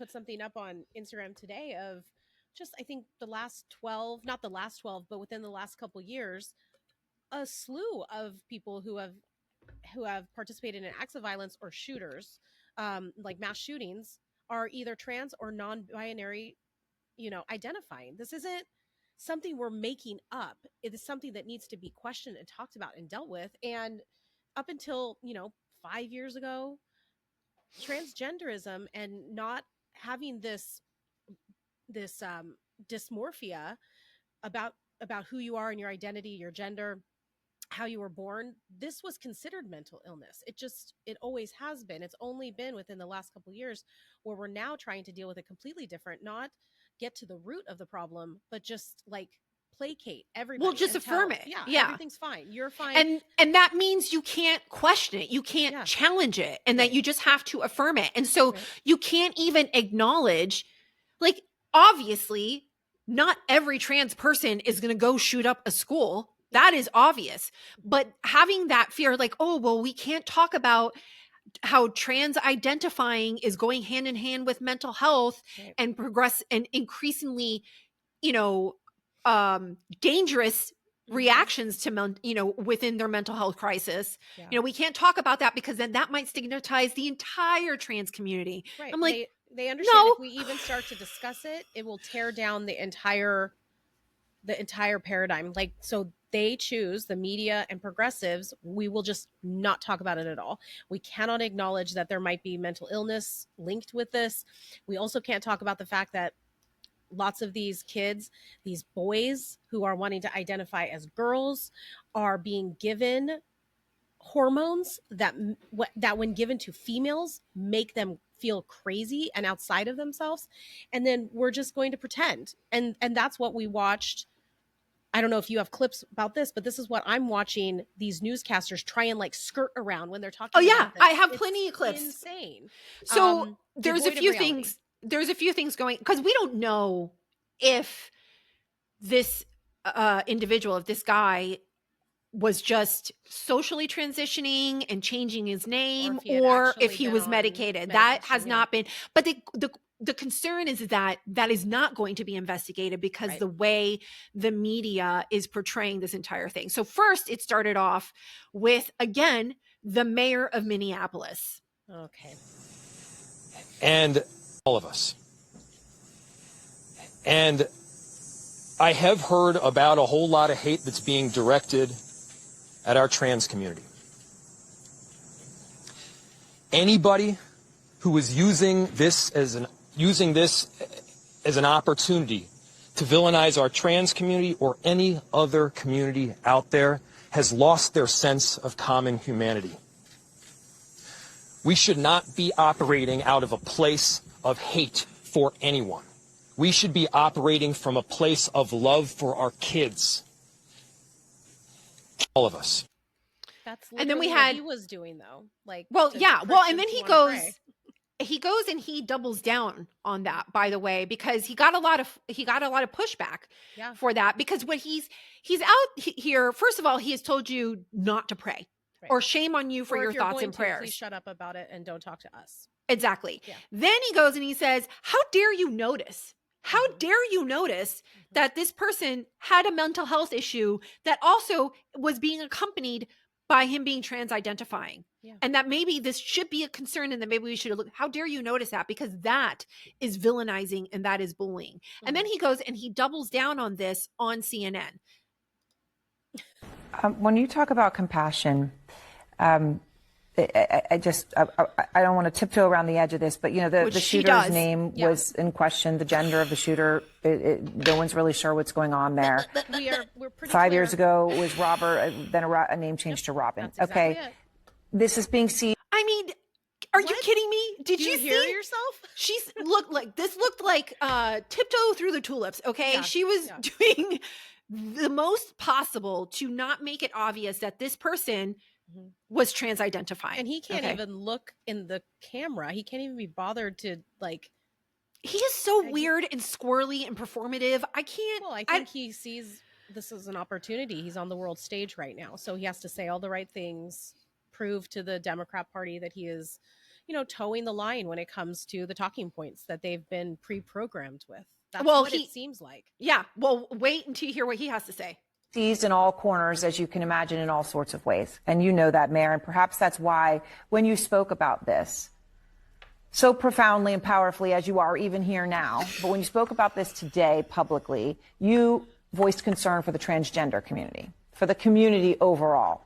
put something up on Instagram today of just, I think the last 12, not the last 12, but within the last couple years, a slew of people who have participated in acts of violence or shooters, like mass shootings, are either trans or non-binary, identifying. This isn't something we're making up. It is something that needs to be questioned and talked about and dealt with. And up until, 5 years ago, transgenderism and not having this dysmorphia about who you are and your identity, your gender, how you were born, this was considered mental illness. It always has been. It's only been within the last couple of years where we're now trying to deal with it completely different, not get to the root of the problem, but just like placate everybody. Well, just affirm it. Yeah, everything's fine. You're fine. And that means you can't question it. You can't challenge it, and that you just have to affirm it. And so you can't even acknowledge, like, obviously, not every trans person is going to go shoot up a school. That is obvious. But having that fear, like, oh, well, we can't talk about how trans identifying is going hand in hand with mental health and progress and increasingly, dangerous reactions to, within their mental health crisis. We can't talk about that because then that might stigmatize the entire trans community. Right. I'm like, they understand if we even start to discuss it, it will tear down the entire paradigm. Like, so they choose, the media and progressives, we will just not talk about it at all. We cannot acknowledge that there might be mental illness linked with this. We also can't talk about the fact that lots of these kids, these boys who are wanting to identify as girls, are being given hormones that when given to females make them feel crazy and outside of themselves, and then we're just going to pretend. And that's what we watched. I don't know if you have clips about this, but this is what I'm watching these newscasters try and like skirt around when they're talking. Oh yeah, about this. I have plenty of clips. Insane. So there's a few things. There's a few things going, because we don't know if this individual, if this guy was just socially transitioning and changing his name, or if he was medicated. That has not been. But the concern is that is not going to be investigated because the way the media is portraying this entire thing. So first, it started off with, again, the mayor of Minneapolis. Okay. And all of us. And I have heard about a whole lot of hate that's being directed at our trans community. Anybody who is using this as an opportunity to villainize our trans community or any other community out there has lost their sense of common humanity. We should not be operating out of a place of hate for anyone. We should be operating from a place of love for our kids. All of us. That's and then we what had he was doing though. Like, well, yeah. Well, and then he goes and he doubles down on that, by the way, because he got a lot of pushback for that, because when he's out here, first of all, he has told you not to pray. Right. Or shame on you for your thoughts and prayers. Please shut up about it and don't talk to us. Exactly. Yeah. Then he goes and he says, how dare you notice? How dare you notice that this person had a mental health issue that also was being accompanied by him being trans identifying? Yeah. And that maybe this should be a concern, and that maybe we should look. How dare you notice that? Because that is villainizing and that is bullying. Mm-hmm. And then he goes and he doubles down on this on CNN. When you talk about compassion, I don't want to tiptoe around the edge of this, but the shooter's name was in question, the gender of the shooter. No one's really sure what's going on there. We're pretty 5 clear. years ago it was Robert, then a name change to Robin. Exactly okay, it. This is being seen. I mean, are you kidding me? Did you hear see yourself? She's looked like tiptoe through the tulips. Okay, yeah. She was doing the most possible to not make it obvious that this person was trans identifying. And he can't even look in the camera. He can't even be bothered to like. He is so weird and squirrely and performative. I can't. Well, I think he sees this as an opportunity. He's on the world stage right now. So he has to say all the right things, prove to the Democrat Party that he is, towing the line when it comes to the talking points that they've been pre-programmed with. That's what it seems like. Yeah. Well, wait until you hear what he has to say. Seized in all corners, as you can imagine, in all sorts of ways. And you know that, Mayor. And perhaps that's why when you spoke about this so profoundly and powerfully as you are even here now, but when you spoke about this today publicly, you voiced concern for the transgender community, for the community overall.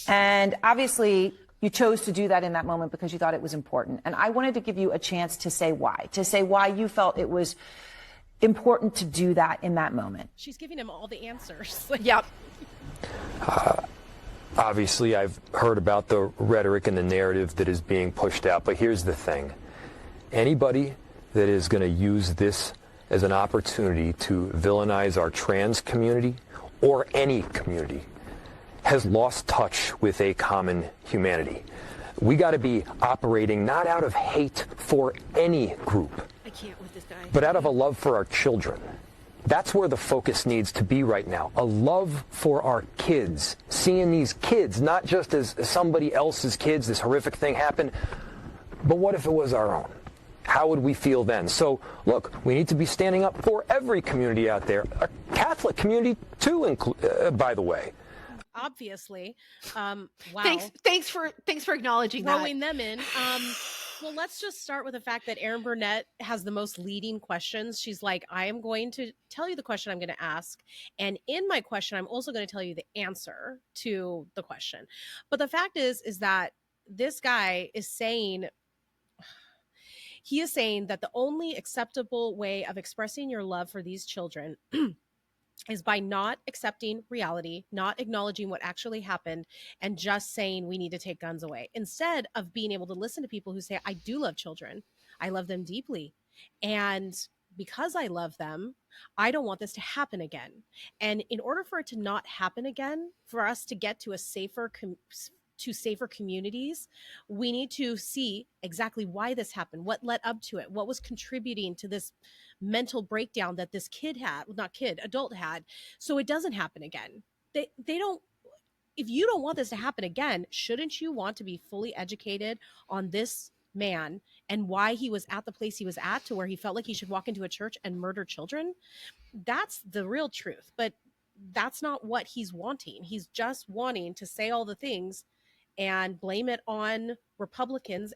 And obviously, you chose to do that in that moment because you thought it was important. And I wanted to give you a chance to say why you felt it was important to do that in that moment. She's giving him all the answers. Yep. Obviously, I've heard about the rhetoric and the narrative that is being pushed out, but here's the thing. Anybody that is going to use this as an opportunity to villainize our trans community or any community has lost touch with a common humanity. We got to be operating not out of hate for any group, I can't with this guy, but out of a love for our children. That's where the focus needs to be right now. A love for our kids, seeing these kids not just as somebody else's kids, this horrific thing happened, but what if it was our own? How would we feel then? So, look, we need to be standing up for every community out there, a Catholic community too, by the way. Obviously. Wow. Thanks for acknowledging that. Throwing them in. Well, let's just start with the fact that Erin Burnett has the most leading questions. She's like, I am going to tell you the question I'm going to ask. And in my question, I'm also going to tell you the answer to the question. But the fact is that this guy is saying, that the only acceptable way of expressing your love for these children is by not accepting reality, not acknowledging what actually happened, and just saying we need to take guns away, instead of being able to listen to people who say, I do love children. I love them deeply. And because I love them, I don't want this to happen again. And in order for it to not happen again, for us to get to a safer communities, we need to see exactly why this happened, what led up to it, what was contributing to this mental breakdown that this adult had, so it doesn't happen again. They don't, if you don't want this to happen again, shouldn't you want to be fully educated on this man and why he was at the place he was at, to where he felt like he should walk into a church and murder children? That's the real truth. But that's not what he's wanting. He's just wanting to say all the things and blame it on Republicans.